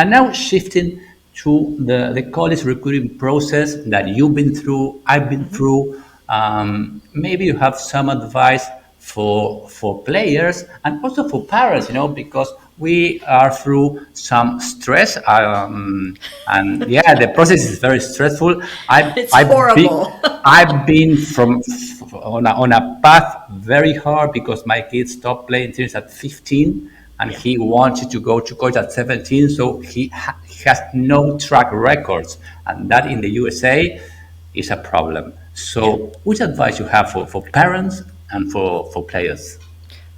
And now shifting to the college recruiting process that you've been through, I've been Mm-hmm. through. Maybe you have some advice for players and also for parents, because we are through some stress. And yeah, the process is very stressful. I It's I've been horrible. I've been on a path very hard because my kid stopped playing tennis at 15 and Yeah. he wanted to go to college at 17, so he has no track records, and that in the USA is a problem. Yeah. So which advice you have for parents and for players?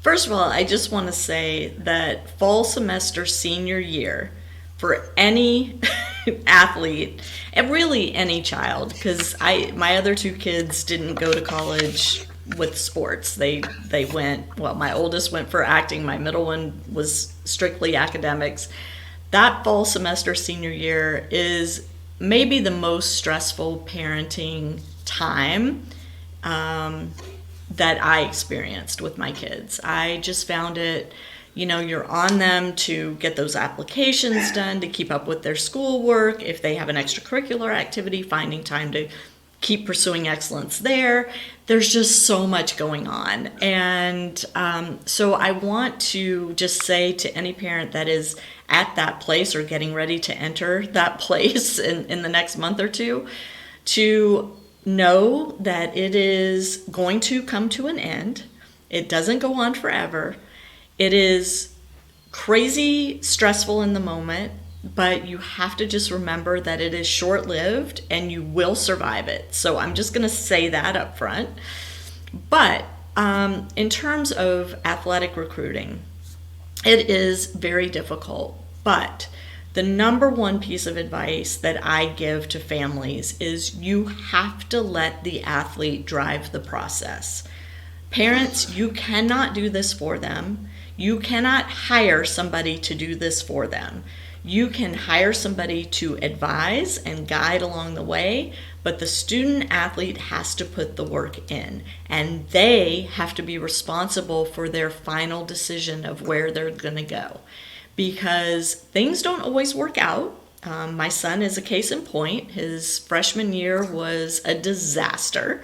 First of all, I just want to say that fall semester senior year for any athlete and really any child, because my other two kids didn't go to college with sports. They went, well, my oldest went for acting, my middle one was strictly academics. That fall semester senior year is maybe the most stressful parenting time that I experienced with my kids. I just found it, you're on them to get those applications done, to keep up with their schoolwork. If they have an extracurricular activity, finding time to keep pursuing excellence there. There's just so much going on. And so I want to just say to any parent that is at that place or getting ready to enter that place in the next month or two, to know that it is going to come to an end. It doesn't go on forever. It is crazy stressful in the moment, but you have to just remember that it is short lived and you will survive it. So I'm just going to say that up front. But in terms of athletic recruiting, it is very difficult. But the number one piece of advice that I give to families is you have to let the athlete drive the process. Parents, you cannot do this for them. You cannot hire somebody to do this for them. You can hire somebody to advise and guide along the way, but the student athlete has to put the work in, and they have to be responsible for their final decision of where they're going to go, because things don't always work out. My son is a case in point. His freshman year was a disaster,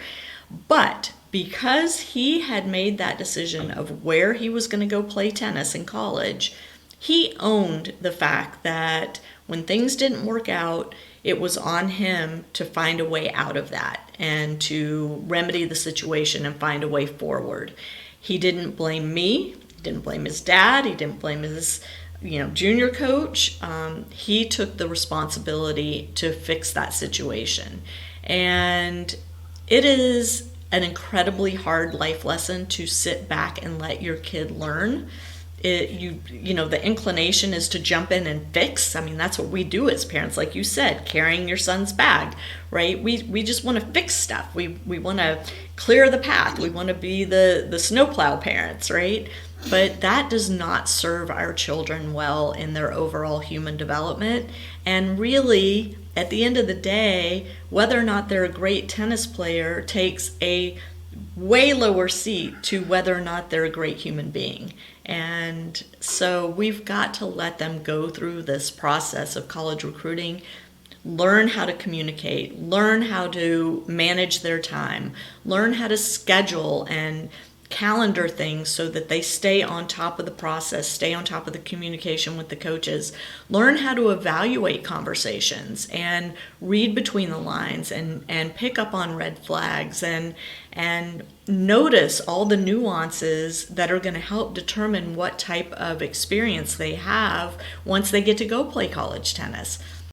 but because he had made that decision of where he was going to go play tennis in college, he owned the fact that when things didn't work out, it was on him to find a way out of that and to remedy the situation and find a way forward. He didn't blame me, he didn't blame his dad, he didn't blame his junior coach. He took the responsibility to fix that situation. And it is an incredibly hard life lesson to sit back and let your kid learn. The inclination is to jump in and fix. I mean, that's what we do as parents, like you said, carrying your son's bag, right? We just want to fix stuff. We want to clear the path. We want to be the snowplow parents, right? But that does not serve our children well in their overall human development. And really, at the end of the day, whether or not they're a great tennis player takes a way lower seat to whether or not they're a great human being. And so we've got to let them go through this process of college recruiting, learn how to communicate, learn how to manage their time, learn how to schedule and calendar things so that they stay on top of the process, stay on top of the communication with the coaches, learn how to evaluate conversations and read between the lines and pick up on red flags and notice all the nuances that are going to help determine what type of experience they have once they get to go play college tennis.